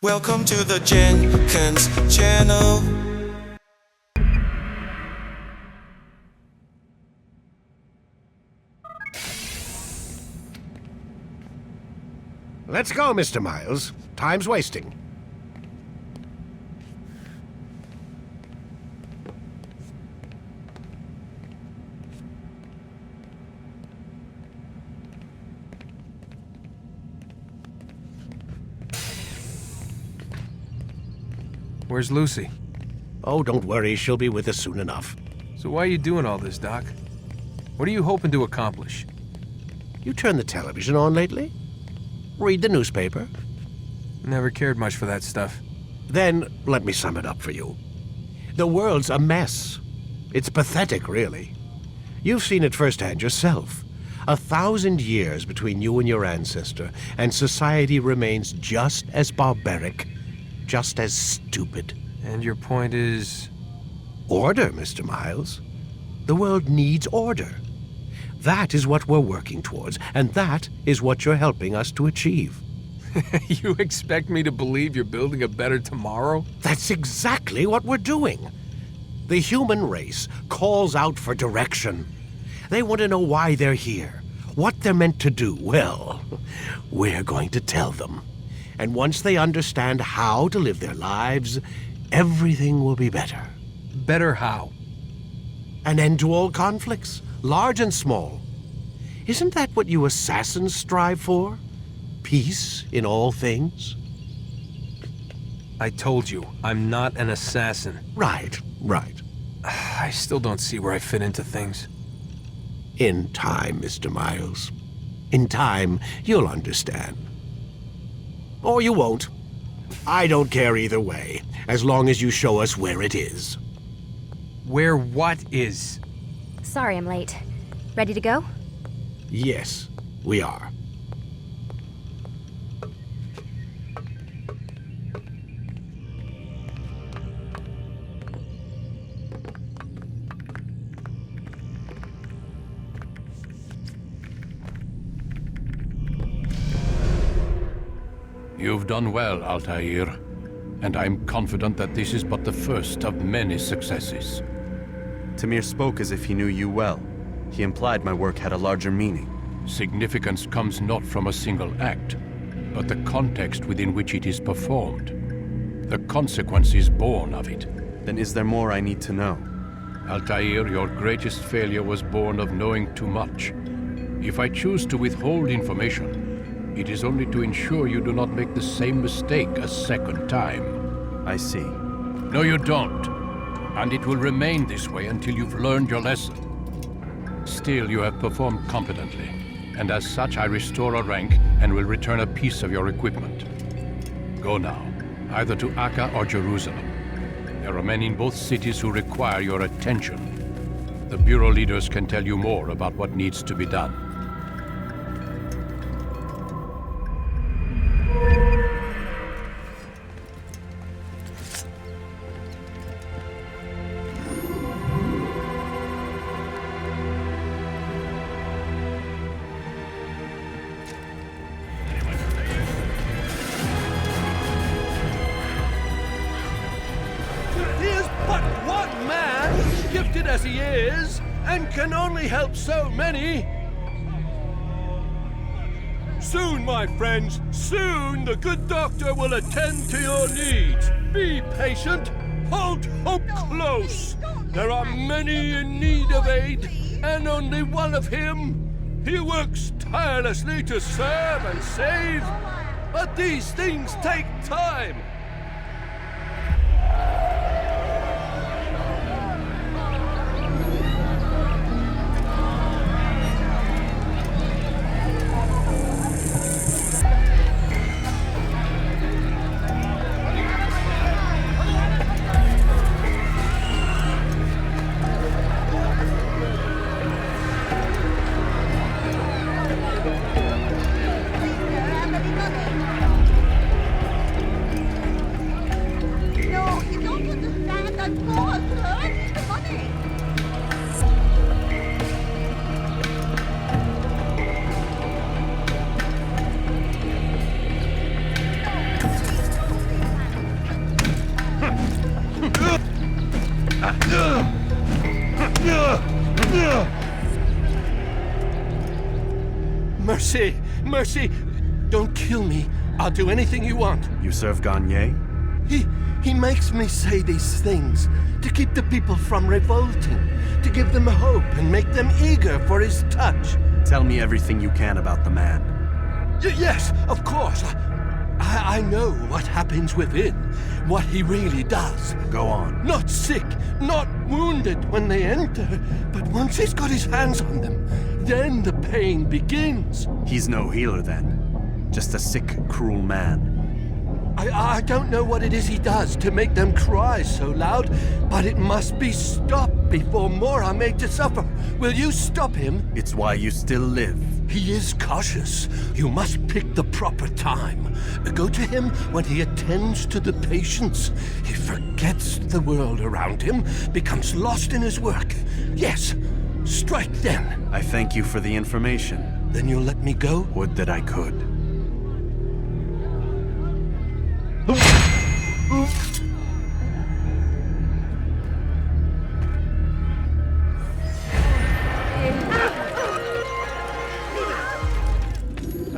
Welcome to the Jenkins channel. Let's go, Mr. Miles. Time's wasting. Where's Lucy? Oh, don't worry. She'll be with us soon enough. So why are you doing all this, Doc? What are you hoping to accomplish? You turned the television on lately? Read the newspaper? Never cared much for that stuff. Then let me sum it up for you. The world's a mess. It's pathetic, really. You've seen it firsthand yourself. 1,000 years between you and your ancestor, and society remains just as barbaric, just as stupid. And your point is? Order, Mr. Miles. The world needs order. That is what we're working towards, and that is what you're helping us to achieve. You expect me to believe you're building a better tomorrow? That's exactly what we're doing. The human race calls out for direction. They want to know why they're here, what they're meant to do. Well, we're going to tell them. And once they understand how to live their lives, everything will be better. Better how? An end to all conflicts, large and small. Isn't that what you assassins strive for? Peace in all things? I told you, I'm not an assassin. Right. I still don't see where I fit into things. In time, Mr. Miles. In time, you'll understand. Or you won't. I don't care either way, as long as you show us where it is. Where what is? Sorry I'm late. Ready to go? Yes, we are. You've done well, Altaïr, and I'm confident that this is but the first of many successes. Tamir spoke as if he knew you well. He implied my work had a larger meaning. Significance comes not from a single act, but the context within which it is performed. The consequences born of it. Then is there more I need to know? Altaïr, your greatest failure was born of knowing too much. If I choose to withhold information, it is only to ensure you do not make the same mistake a second time. I see. No, you don't. And it will remain this way until you've learned your lesson. Still, you have performed competently, and as such I restore a rank and will return a piece of your equipment. Go now, either to Acre or Jerusalem. There are men in both cities who require your attention. The Bureau leaders can tell you more about what needs to be done. As he is, and can only help so many. Soon, my friends, soon the good doctor will attend to your needs. Be patient, hold hope close. There are many in need of aid, and only one of him. He works tirelessly to serve and save, but these things take time. Mercy! Mercy! Don't kill me. I'll do anything you want. You serve Garnier? He makes me say these things to keep the people from revolting, to give them hope and make them eager for his touch. Tell me everything you can about the man. Yes, of course. I know what happens within, what he really does. Go on. Not sick, not wounded when they enter, but once he's got his hands on them, then the pain begins. He's no healer then. Just a sick, cruel man. I don't know what it is he does to make them cry so loud, but it must be stopped before more are made to suffer. Will you stop him? It's why you still live. He is cautious. You must pick the proper time. Go to him when he attends to the patients. He forgets the world around him, becomes lost in his work. Yes, strike then. I thank you for the information. Then you'll let me go? Would that I could.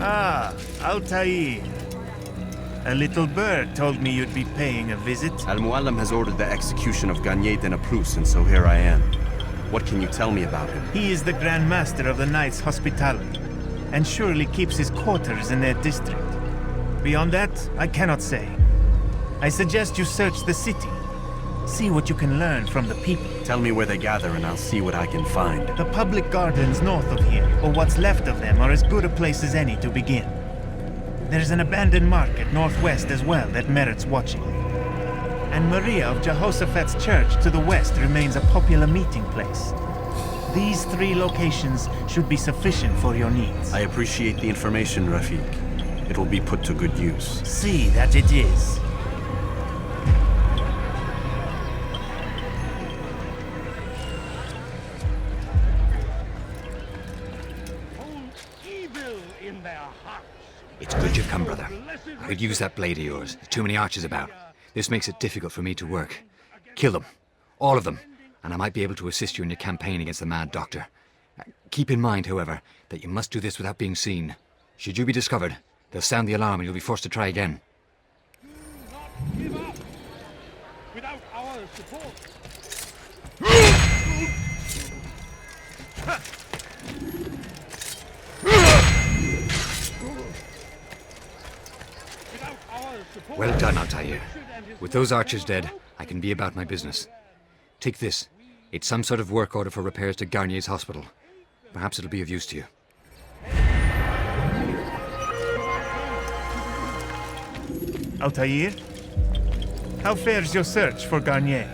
Ah, Altaïr. A little bird told me you'd be paying a visit. Al-Muallim has ordered the execution of Garnier de Naplouse, and so here I am. What can you tell me about him? He is the Grand Master of the Knights Hospitality, and surely keeps his quarters in their district. Beyond that, I cannot say. I suggest you search the city. See what you can learn from the people. Tell me where they gather and I'll see what I can find. The public gardens north of here, or what's left of them, are as good a place as any to begin. There's an abandoned market northwest as well that merits watching. And Maria of Jehoshaphat's church to the west remains a popular meeting place. These three locations should be sufficient for your needs. I appreciate the information, Rafiq. It will be put to good use. See that it is. It's good you've come, brother. I could use that blade of yours. There's too many archers about. This makes it difficult for me to work. Kill them. All of them. And I might be able to assist you in your campaign against the Mad Doctor. Keep in mind, however, that you must do this without being seen. Should you be discovered, they'll sound the alarm and you'll be forced to try again. Do not give up without our support. Well done, Altaïr. With those archers dead, I can be about my business. Take this. It's some sort of work order for repairs to Garnier's hospital. Perhaps it'll be of use to you. Altaïr? How fares your search for Garnier?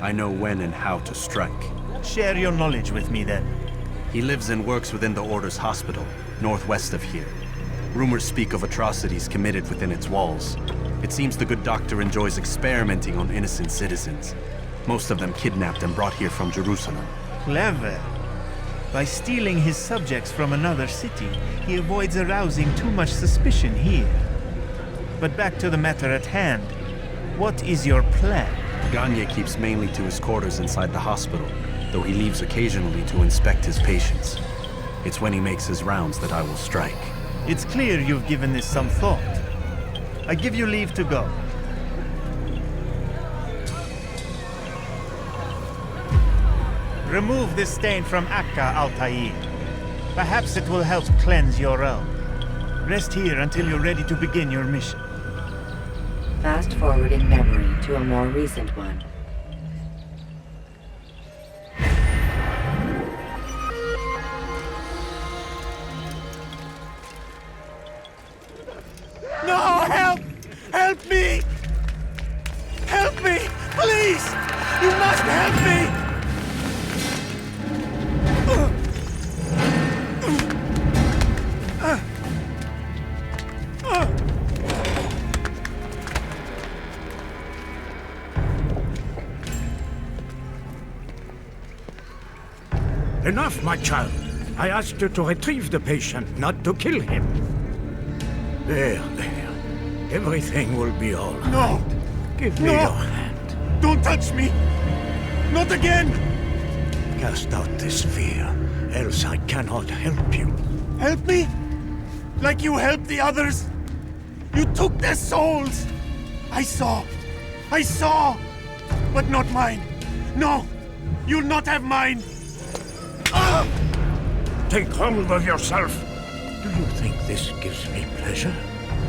I know when and how to strike. Share your knowledge with me then. He lives and works within the Order's hospital, northwest of here. Rumors speak of atrocities committed within its walls. It seems the good doctor enjoys experimenting on innocent citizens. Most of them kidnapped and brought here from Jerusalem. Clever. By stealing his subjects from another city, he avoids arousing too much suspicion here. But back to the matter at hand. What is your plan? Garnier keeps mainly to his quarters inside the hospital, though he leaves occasionally to inspect his patients. It's when he makes his rounds that I will strike. It's clear you've given this some thought. I give you leave to go. Remove this stain from Acre, Altaïr. Perhaps it will help cleanse your realm. Rest here until you're ready to begin your mission. Fast-forwarding memory to a more recent one. No! Help! Help me! Help me! Please! You must help me! Enough, my child. I asked you to retrieve the patient, not to kill him. There. Everything will be all right. No! Give me No! your hand. Don't touch me! Not again! Cast out this fear, else I cannot help you. Help me? Like you helped the others? You took their souls! I saw! But not mine! No! You'll not have mine! Take hold of yourself! Do you think this gives me pleasure?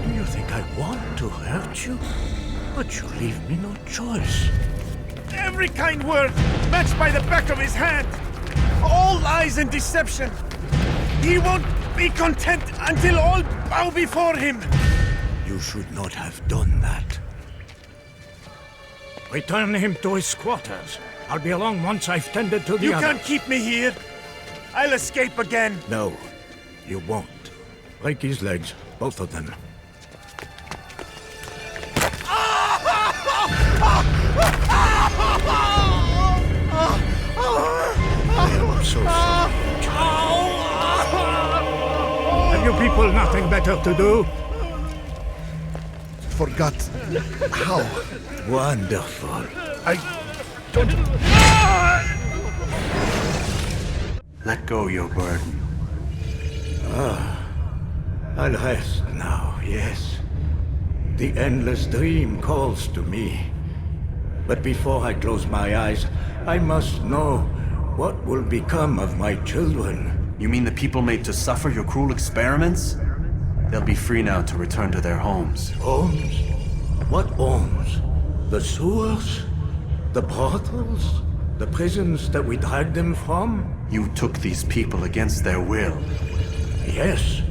Do you think I want to hurt you? But you leave me no choice. Every kind word matched by the back of his hand! All lies and deception! He won't be content until all bow before him! You should not have done that. Return him to his quarters. I'll be along once I've tended to the You others. can't keep me here! I'll escape again! No, you won't. Break his legs, both of them. I'm so sorry, child. Have you people nothing better to do? Forgot how. Wonderful. I don't... Let go your burden. I'll rest now, yes. The endless dream calls to me. But before I close my eyes, I must know what will become of my children. You mean the people made to suffer your cruel experiments? They'll be free now to return to their homes. Homes? What homes? The sewers? The brothels? The prisons that we dragged them from? You took these people against their will. Yes.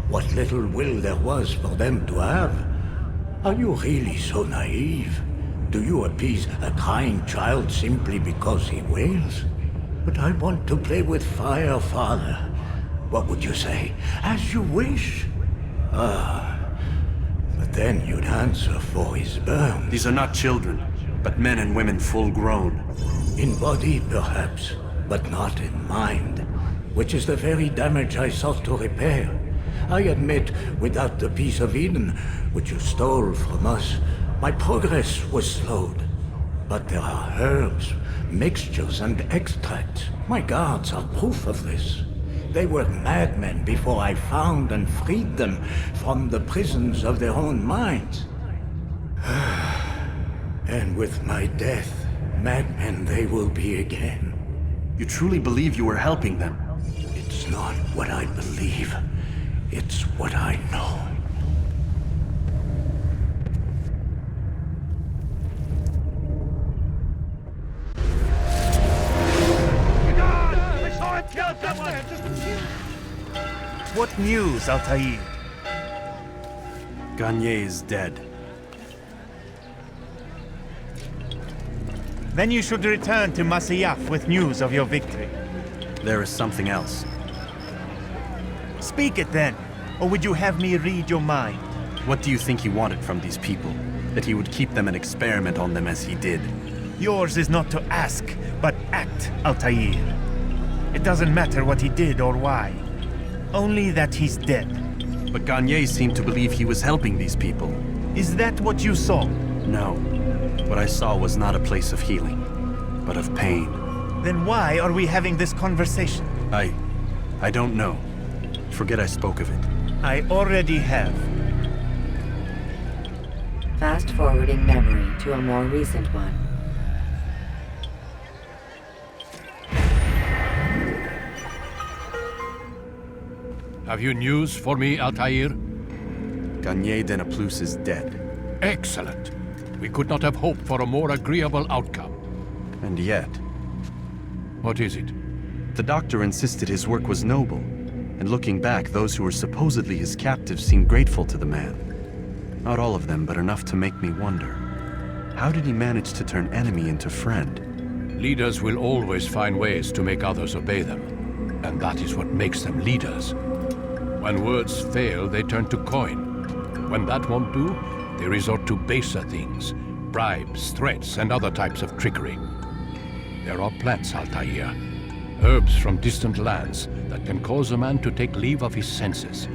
What little will there was for them to have. Are you really so naive? Do you appease a crying child simply because he wails? But I want to play with fire, Father. What would you say? As you wish. But then you'd answer for his burn. These are not children, but men and women full grown. In body, perhaps, but not in mind. Which is the very damage I sought to repair. I admit, without the piece of Eden, which you stole from us, my progress was slowed. But there are herbs, mixtures, and extracts. My guards are proof of this. They were madmen before I found and freed them from the prisons of their own minds. And with my death, madmen they will be again. You truly believe you were helping them? It's not what I believe. It's what I know. What news, Altaïr? Garnier is dead. Then you should return to Masyaf with news of your victory. There is something else. Speak it then, or would you have me read your mind? What do you think he wanted from these people? That he would keep them and experiment on them as he did? Yours is not to ask, but act, Altaïr. It doesn't matter what he did or why. Only that he's dead. But Garnier seemed to believe he was helping these people. Is that what you saw? No. What I saw was not a place of healing, but of pain. Then why are we having this conversation? I don't know. Forget I spoke of it. I already have. Fast-forwarding memory to a more recent one. Have you news for me, Altaïr? Garnier de Naplouse is dead. Excellent. We could not have hoped for a more agreeable outcome. And yet... What is it? The doctor insisted his work was noble. And looking back, those who were supposedly his captives seemed grateful to the man. Not all of them, but enough to make me wonder. How did he manage to turn enemy into friend? Leaders will always find ways to make others obey them. And that is what makes them leaders. When words fail, they turn to coin. When that won't do, they resort to baser things. Bribes, threats, and other types of trickery. There are plants, Altaïr. Herbs from distant lands that can cause a man to take leave of his senses.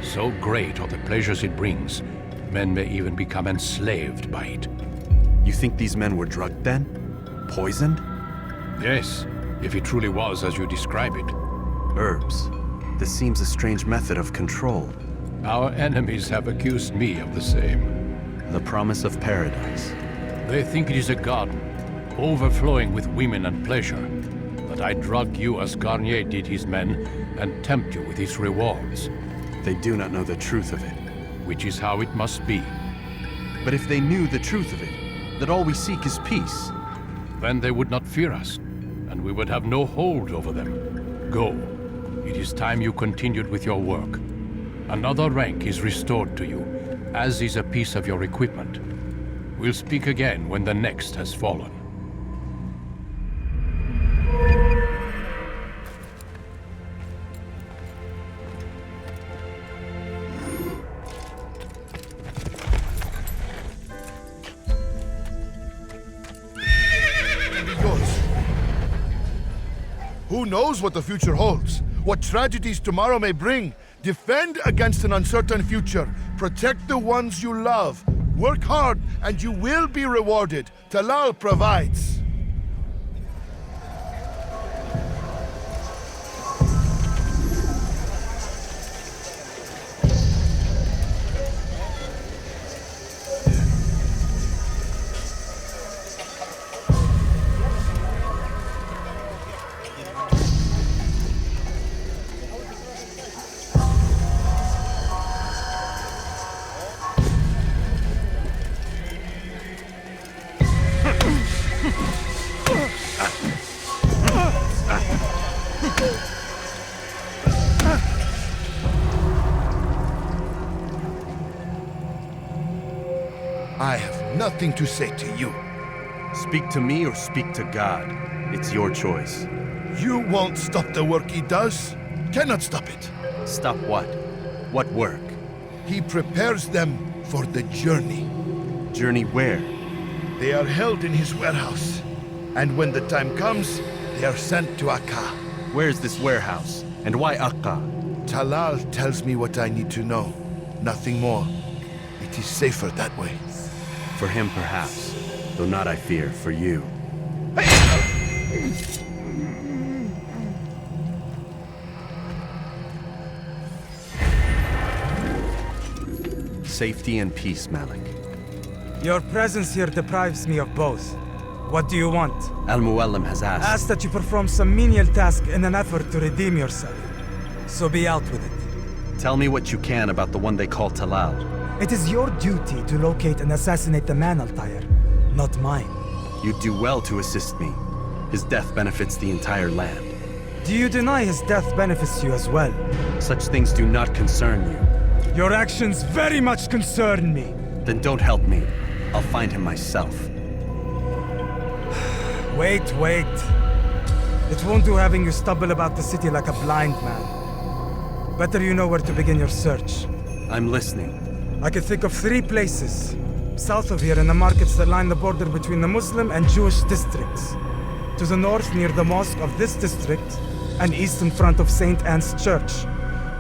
So great are the pleasures it brings, men may even become enslaved by it. You think these men were drugged then? Poisoned? Yes, if it truly was as you describe it. Herbs. This seems a strange method of control. Our enemies have accused me of the same. The promise of paradise. They think it is a garden, overflowing with women and pleasure. That I drug you as Garnier did his men, and tempt you with his rewards. They do not know the truth of it. Which is how it must be. But if they knew the truth of it, that all we seek is peace, then they would not fear us, and we would have no hold over them. Go. It is time you continued with your work. Another rank is restored to you, as is a piece of your equipment. We'll speak again when the next has fallen. Who knows what the future holds? What tragedies tomorrow may bring? Defend against an uncertain future. Protect the ones you love. Work hard and you will be rewarded. Talal provides. I have nothing to say to you. Speak to me or speak to God. It's your choice. You won't stop the work he does. Cannot stop it. Stop what? What work? He prepares them for the journey. Journey where? They are held in his warehouse. And when the time comes, they are sent to Acre. Where is this warehouse? And why Acre? Talal tells me what I need to know. Nothing more. It is safer that way. For him, perhaps. Though not, I fear, for you. Safety and peace, Malik. Your presence here deprives me of both. What do you want? Al-Muallim has asked. Ask that you perform some menial task in an effort to redeem yourself. So be out with it. Tell me what you can about the one they call Talal. It is your duty to locate and assassinate the man, Altaïr, not mine. You do well to assist me. His death benefits the entire land. Do you deny his death benefits you as well? Such things do not concern you. Your actions very much concern me. Then don't help me. I'll find him myself. Wait. It won't do having you stumble about the city like a blind man. Better you know where to begin your search. I'm listening. I can think of 3 places. South of here in the markets that line the border between the Muslim and Jewish districts. To the north near the mosque of this district, and east in front of St. Anne's Church,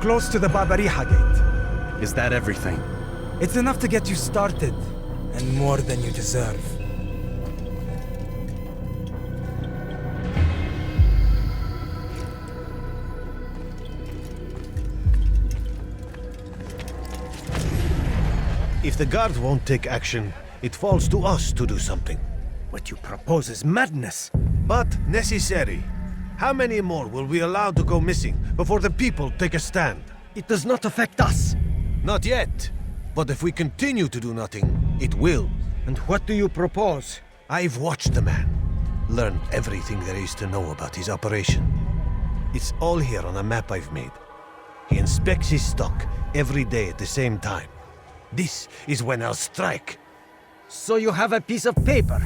close to the Babariha Gate. Is that everything? It's enough to get you started, and more than you deserve. If the guard won't take action, it falls to us to do something. What you propose is madness. But necessary. How many more will we allow to go missing before the people take a stand? It does not affect us. Not yet. But if we continue to do nothing, it will. And what do you propose? I've watched the man. Learned everything there is to know about his operation. It's all here on a map I've made. He inspects his stock every day at the same time. This is when I'll strike. So you have a piece of paper.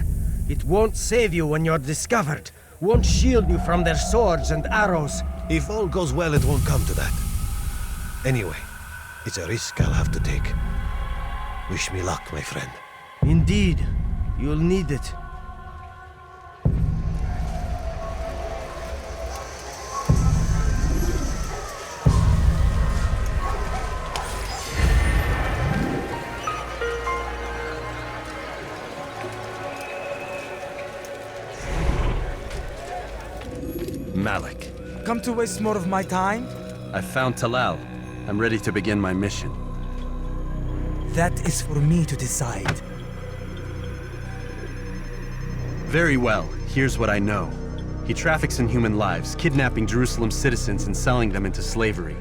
It won't save you when you're discovered. Won't shield you from their swords and arrows. If all goes well, it won't come to that. Anyway, it's a risk I'll have to take. Wish me luck, my friend. Indeed. You'll need it. Malik. Come to waste more of my time? I've found Talal. I'm ready to begin my mission. That is for me to decide. Very well. Here's what I know. He traffics in human lives, kidnapping Jerusalem citizens and selling them into slavery.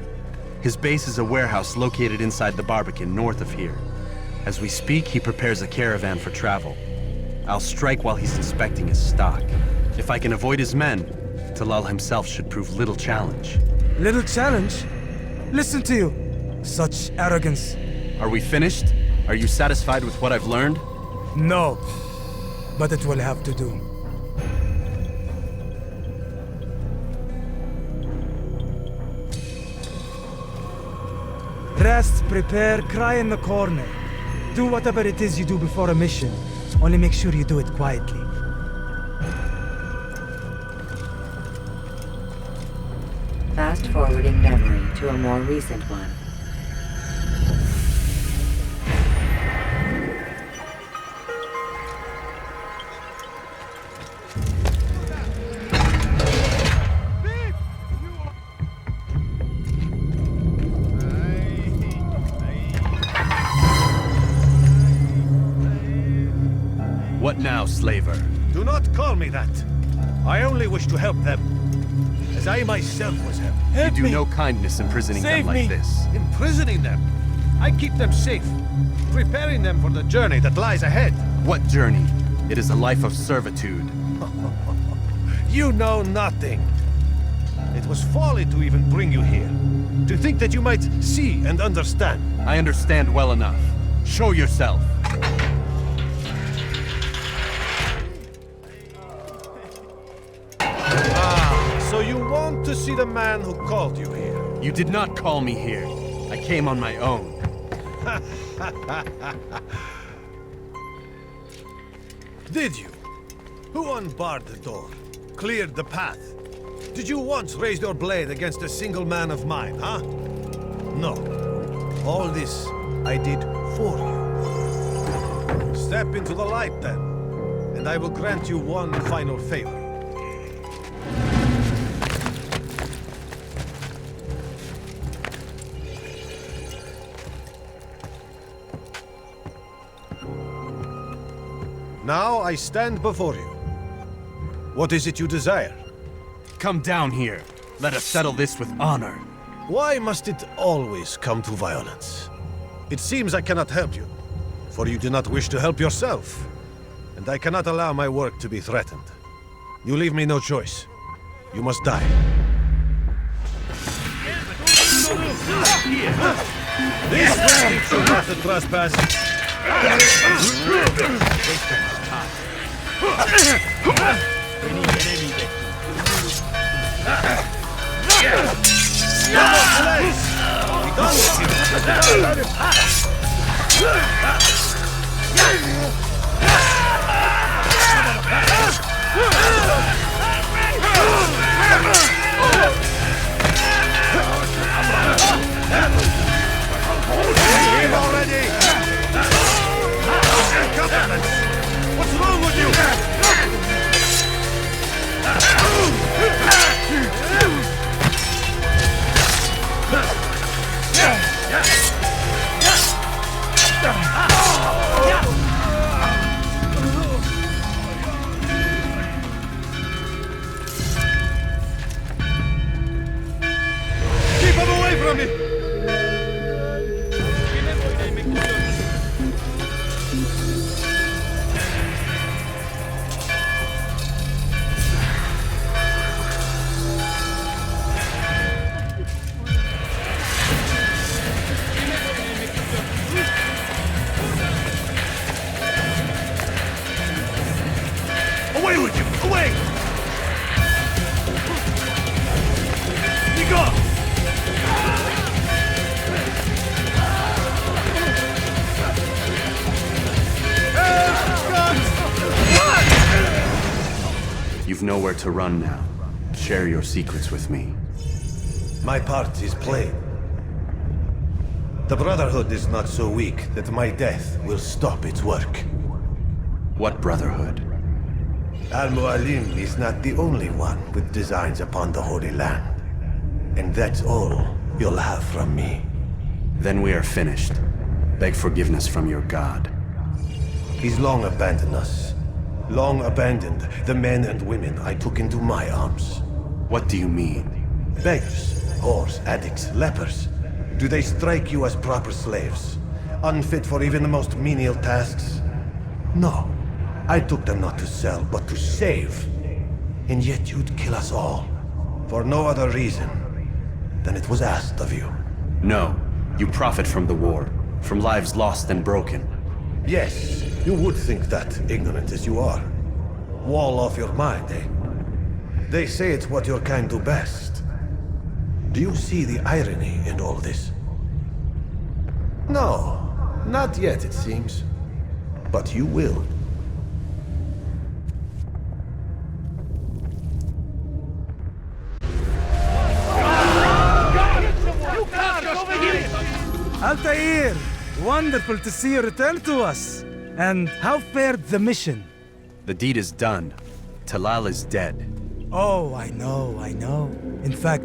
His base is a warehouse located inside the Barbican, north of here. As we speak, he prepares a caravan for travel. I'll strike while he's inspecting his stock. If I can avoid his men, Talal himself should prove little challenge. Little challenge? Listen to you. Such arrogance. Are we finished? Are you satisfied with what I've learned? No. But it will have to do. Rest, prepare, cry in the corner. Do whatever it is you do before a mission. Only make sure you do it quietly. Fast-forwarding memory to a more recent one. What now, slaver? Do not call me that. I only wish to help them, as I myself was helped. You do no kindness imprisoning them like this. Imprisoning them? I keep them safe, preparing them for the journey that lies ahead. What journey? It is a life of servitude. You know nothing. It was folly to even bring you here. To think that you might see and understand. I understand well enough. Show yourself. So you want to see the man who called you here? You did not call me here. I came on my own. Did you? Who unbarred the door? Cleared the path? Did you once raise your blade against a single man of mine, huh? No. All this I did for you. Step into the light then, and I will grant you one final favor. Now I stand before you. What is it you desire? Come down here. Let us settle this with honor. Why must it always come to violence? It seems I cannot help you, for you do not wish to help yourself, and I cannot allow my work to be threatened. You leave me no choice. You must die. These Christians should not have trespassed. Leave already! What's wrong with you? Keep him away from me! Away with you! Away! You go! You've nowhere to run now. Share your secrets with me. My part is plain. The Brotherhood is not so weak that my death will stop its work. What Brotherhood? Al-Mualim is not the only one with designs upon the Holy Land. And that's all you'll have from me. Then we are finished. Beg forgiveness from your god. He's long abandoned us. Long abandoned the men and women I took into my arms. What do you mean? Beggars, whores, addicts, lepers. Do they strike you as proper slaves? Unfit for even the most menial tasks? No. I took them not to sell, but to save. And yet you'd kill us all. For no other reason than it was asked of you. No. You profit from the war. From lives lost and broken. Yes, you would think that, ignorant as you are. Wall off your mind, eh? They say it's what your kind do best. Do you see the irony in all this? No, not yet, it seems. But you will. Altaïr! Wonderful to see you return to us. And how fared the mission? The deed is done. Talal is dead. Oh, I know. In fact,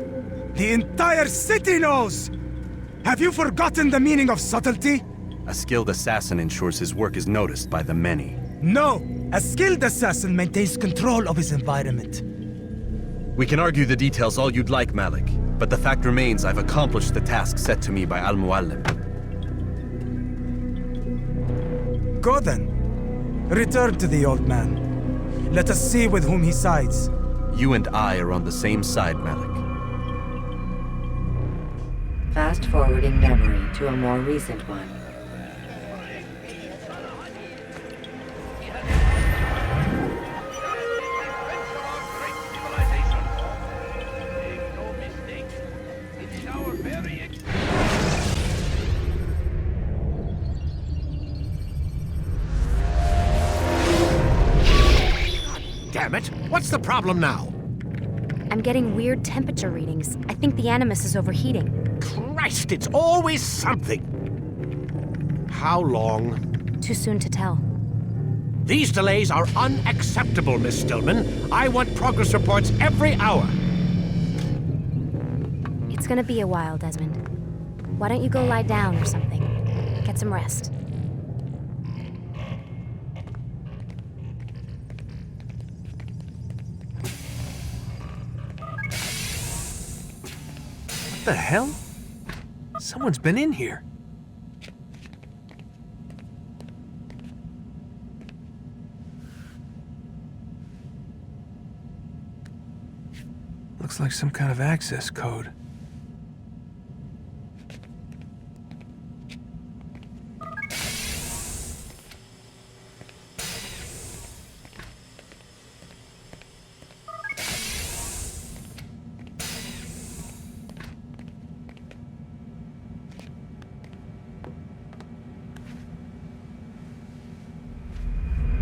the entire city knows! Have you forgotten the meaning of subtlety? A skilled assassin ensures his work is noticed by the many. No! A skilled assassin maintains control of his environment. We can argue the details all you'd like, Malik. But the fact remains I've accomplished the task set to me by Al-Mualim. Go then. Return to the old man. Let us see with whom he sides. You and I are on the same side, Malik. Fast-forwarding memory to a more recent one. Damn it! What's the problem now? I'm getting weird temperature readings. I think the Animus is overheating. Christ, it's always something! How long? Too soon to tell. These delays are unacceptable, Miss Stillman. I want progress reports every hour. It's gonna be a while, Desmond. Why don't you go lie down or something? Get some rest. What the hell? Someone's been in here. Looks like some kind of access code.